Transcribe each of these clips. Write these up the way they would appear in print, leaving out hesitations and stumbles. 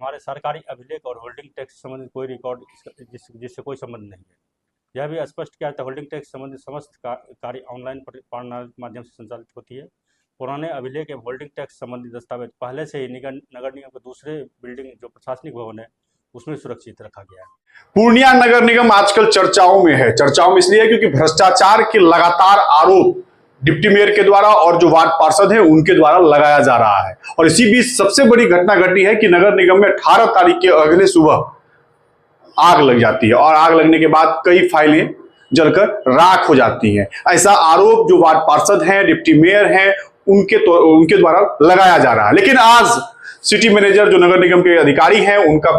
हमारे सरकारी अभिलेख और होल्डिंग टैक्स से संबंधित कोई रिकॉर्ड जिससे कोई संबंध नहीं है। यह भी स्पष्ट किया जाता है होल्डिंग टैक्स संबंधित समस्त कार्य ऑनलाइन प्रणाली के माध्यम से संचालित होती है। पुराने अभिलेख एवं होल्डिंग टैक्स संबंधी दस्तावेज पहले से ही नगर निगम के दूसरे बिल्डिंग जो प्रशासनिक भवन है उसमें सुरक्षित रखा गया है। पूर्णिया नगर निगम आजकल चर्चाओं में है। चर्चाओं में इसलिए क्योंकि भ्रष्टाचार के लगातार आरोप डिप्टी मेयर के द्वारा और जो वार्ड पार्षद हैं उनके द्वारा लगाया जा रहा है। और इसी बीच सबसे बड़ी घटना घटी है कि नगर निगम में 18 तारीख के अगले सुबह आग लग जाती है और आग लगने के बाद कई फाइलें जलकर राख हो जाती हैं। ऐसा आरोप जो वार्ड पार्षद हैं, डिप्टी मेयर हैं, उनके द्वारा लगाया जा रहा है। लेकिन आज सिटी मैनेजर जो नगर निगम के अधिकारी हैं उनका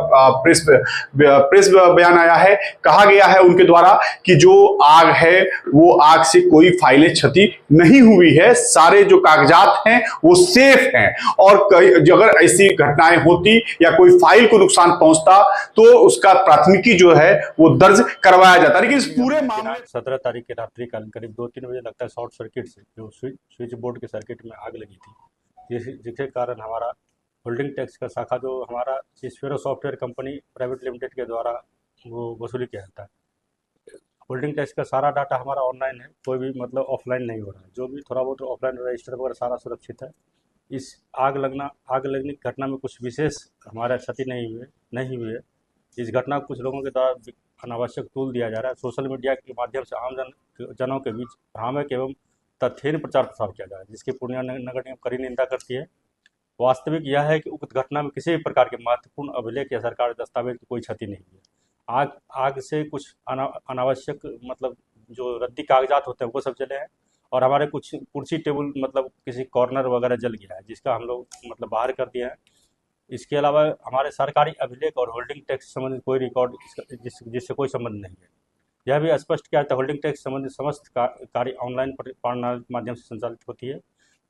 प्रेस बयान आया है। कहा गया है उनके द्वारा कि जो आग है वो आग से कोई फाइलें क्षति नहीं हुई है, सारे जो कागजात हैं वो सेफ हैं और अगर ऐसी घटनाएं होती या कोई फाइल को नुकसान पहुंचता तो उसका प्राथमिकी जो है वो दर्ज करवाया जाता। लेकिन इस पूरे मामले 17 तारीख के रात्रि कालीन करीब 2-3 बजे लगता है शॉर्ट सर्किट से जो स्विच बोर्ड के सर्किट में आग लगी थी, जिसके कारण हमारा होल्डिंग टैक्स का शाखा जो हमारा स्फेरो सॉफ्टवेयर कंपनी प्राइवेट लिमिटेड के द्वारा वो वसूली किया जाता है। होल्डिंग टैक्स का सारा डाटा हमारा ऑनलाइन है, कोई भी मतलब ऑफलाइन नहीं हो रहा है। जो भी थोड़ा बहुत ऑफलाइन रजिस्टर वगैरह सारा सुरक्षित है। इस आग लगने की घटना में कुछ विशेष हमारे क्षति नहीं हुई है। इस घटना को कुछ लोगों के द्वारा अनावश्यक तूल दिया जा रहा है। सोशल मीडिया के माध्यम से आम जनों के बीच भ्रामक एवं तथ्यहीन प्रचार प्रसार किया जा रहा है, जिसकी पूर्णिया नगर निगम कड़ी निंदा करती है। वास्तविक यह है कि उक्त घटना में किसी भी प्रकार के महत्वपूर्ण अभिलेख या सरकारी दस्तावेज की कोई क्षति नहीं है। आग से कुछ अनावश्यक मतलब जो रद्दी कागजात होते हैं वो सब जले हैं और हमारे कुछ कुर्सी टेबल मतलब किसी कॉर्नर वगैरह जल गया है, जिसका हम लोग मतलब बाहर कर दिया है। इसके अलावा हमारे सरकारी अभिलेख और होल्डिंग टैक्स से संबंधित कोई रिकॉर्ड जिससे कोई संबंध नहीं है। यह भी स्पष्ट किया जाता है होल्डिंग टैक्स संबंधित समस्त कार्य ऑनलाइन प्रणाली के माध्यम से संचालित होती है।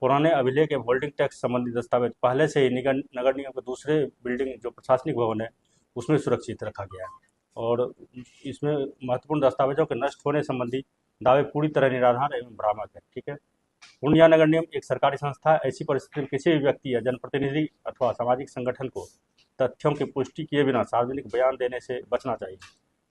पुराने अभिलेख एवं होल्डिंग टैक्स संबंधी दस्तावेज पहले से ही नगर निगम के दूसरे बिल्डिंग जो प्रशासनिक भवन है उसमें सुरक्षित रखा गया है और इसमें महत्वपूर्ण दस्तावेजों के नष्ट होने संबंधी दावे पूरी तरह निराधार एवं भ्रामक है। ठीक है। पूर्णिया नगर निगम एक सरकारी संस्था है। ऐसी परिस्थिति में किसी भी व्यक्ति या जनप्रतिनिधि अथवा सामाजिक संगठन को तथ्यों की पुष्टि किए बिना सार्वजनिक बयान देने से बचना चाहिए।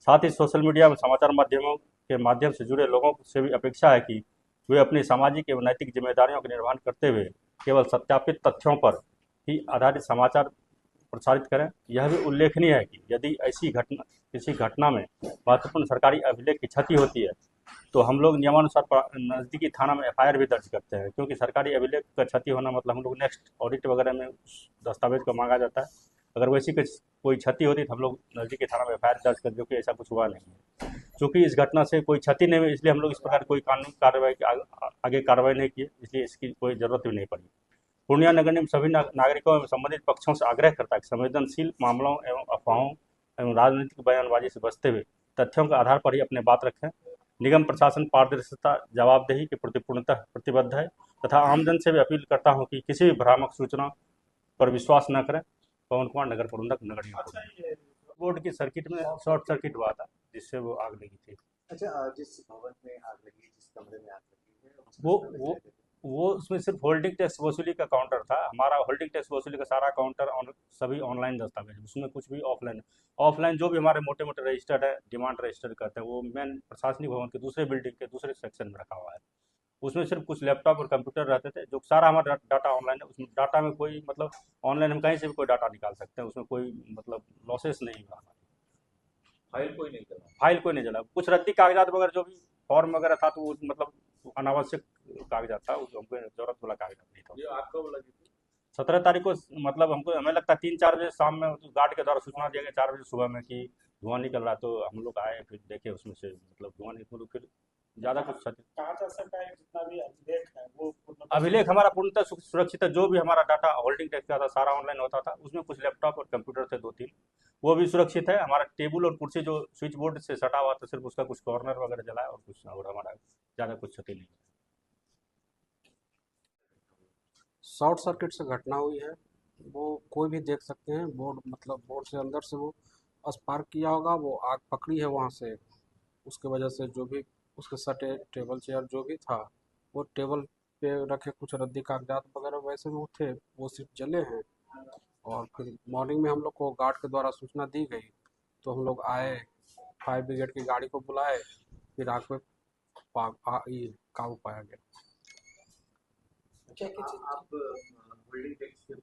साथ ही सोशल मीडिया में समाचार माध्यमों के माध्यम से जुड़े लोगों से भी अपेक्षा है कि वे अपनी सामाजिक एवं नैतिक जिम्मेदारियों का निर्वहन करते हुए केवल सत्यापित तथ्यों पर ही आधारित समाचार प्रसारित करें। यह भी उल्लेखनीय है कि यदि किसी घटना में महत्वपूर्ण सरकारी अभिलेख की क्षति होती है तो हम लोग नियमानुसार नज़दीकी थाना में FIR भी दर्ज करते हैं, क्योंकि सरकारी अभिलेख का क्षति होना मतलब हम लोग नेक्स्ट ऑडिट वगैरह में उस दस्तावेज को मांगा जाता है। अगर वैसी कोई क्षति होती तो हम लोग नज़दीकी थाना में FIR दर्ज करते, जो कि ऐसा कुछ हुआ नहीं है। चूँकि इस घटना से कोई क्षति नहीं हुई इसलिए हम लोग इस प्रकार कोई कानूनी कार्रवाई आगे कार्रवाई नहीं की, इसलिए इसकी कोई ज़रूरत भी नहीं पड़ी। पूर्णिया नगर निगम सभी नागरिकों एवं संबंधित पक्षों से आग्रह करता है कि संवेदनशील मामलों एवं अफवाहों एवं राजनीतिक बयानबाजी से बचते हुए तथ्यों के आधार पर ही अपने बात रखें। निगम प्रशासन पारदर्शिता, जवाबदेही के प्रति पूर्णतः प्रतिबद्ध है तथा आमजन से भी अपील करता हूं कि किसी भी भ्रामक सूचना पर विश्वास न करें। पवन कुमार, नगर प्रबंधक, नगर निगम। बोर्ड की सर्किट में शॉर्ट सर्किट हुआ था जिससे वो आग लगी थी। अच्छा, जिस भवन में आग लगी, जिस कमरे में आग लगी है वो उसमें सिर्फ होल्डिंग टैक्स वसूली का काउंटर था। हमारा होल्डिंग टैक्स वसूली का सारा काउंटर सभी ऑनलाइन दस्तावेज, उसमें कुछ भी ऑफलाइन जो भी हमारे मोटे मोटे रजिस्टर्ड है, डिमांड रजिस्टर करते हैं, वो मेन प्रशासनिक भवन के दूसरे बिल्डिंग के दूसरे सेक्शन में रखा हुआ है। उसमें सिर्फ कुछ लैपटॉप और कंप्यूटर रहते थे। जो सारा हमारा डाटा ऑनलाइन है, उसमें डाटा में कोई मतलब ऑनलाइन हम कहीं से भी कोई डाटा निकाल सकते हैं, उसमें कोई मतलब लॉसेस नहीं हुआ। फाइल कोई नहीं जला। कुछ रद्दी कागजात वगैरह जो भी फॉर्म वगैरह था तो वो मतलब अनावश्यक कागजात था, हमको जरूरत वाला कागजात नहीं था। ये आग कब लगी थी? 17 तारीख को मतलब हमें लगता है 3-4 बजे शाम में गार्ड के द्वारा सूचना दिया गया 4 बजे सुबह में कि धुआं निकल रहा है, तो हम लोग आए, फिर देखे उसमें से मतलब धुआं निकल, फिर ज़्यादा कुछ क्षति। कहा जा सकता है जितना भी अभिलेख है वो अभिलेख हमारा पूर्णतः सुरक्षित है। जो भी हमारा डाटा होल्डिंग टैक्स का था सारा ऑनलाइन होता था। उसमें कुछ लैपटॉप और कंप्यूटर थे 2-3, वो भी सुरक्षित है। हमारा टेबल और कुर्सी जो स्विच बोर्ड से सटा हुआ था सिर्फ उसका कुछ कॉर्नर वगैरह जला है और हमारा ज़्यादा कुछ क्षति नहीं। शॉर्ट सर्किट से घटना हुई है, वो कोई भी देख सकते हैं। बोर्ड से अंदर से वो स्पार्क किया होगा, वो आग पकड़ी है वहाँ से, उसके वजह से जो भी उसके सटे टेबल चेयर जो भी था वो टेबल पे रखे कुछ रद्दी कागजात वगैरह वैसे वो थे, वो सिर्फ जले हैं। और फिर मॉर्निंग में हम लोग को गार्ड के द्वारा सूचना दी गई, तो हम लोग आए, फायर ब्रिगेड की गाड़ी को बुलाए, फिर आग पे ये काबू पाया गया। आप होल्डिंग टैक्स के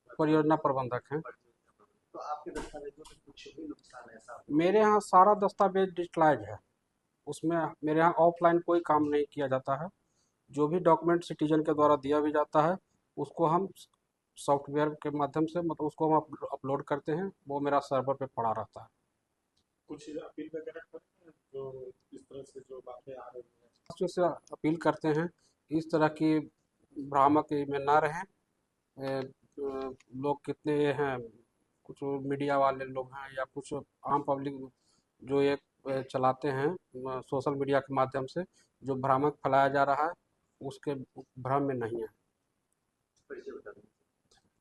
परियोजना प्रबंधक हैं। तो आपके दस्तावेजों में कुछ भी नुकसान ऐसा मेरे यहाँ सारा दस्तावेज डिजिटलाइज है, उसमें मेरे यहाँ ऑफलाइन कोई काम नहीं किया जाता है। जो भी डॉक्यूमेंट सिटीजन के द्वारा दिया भी जाता है, उसको हम सॉफ्टवेयर के माध्यम से मतलब उसको हम अपलोड करते हैं, वो मेरा सर्वर पे पड़ा रहता है। कुछ अपील वगैरह करें जो इस तरह से जो बातें आ रही हैं? जो से अपील करते हैं इस तरह की भ्रामक में ना रहें। लोग कितने ये हैं, कुछ मीडिया वाले लोग हैं या कुछ आम पब्लिक जो ये चलाते हैं सोशल मीडिया के माध्यम से, जो भ्रामक फैलाया जा रहा है, उसके भ्रम में नहीं है। परिचय बता दें।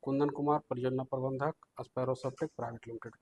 कुंदन कुमार, परियोजना प्रबंधक, स्पैरो सॉफ्टेक प्राइवेट लिमिटेड।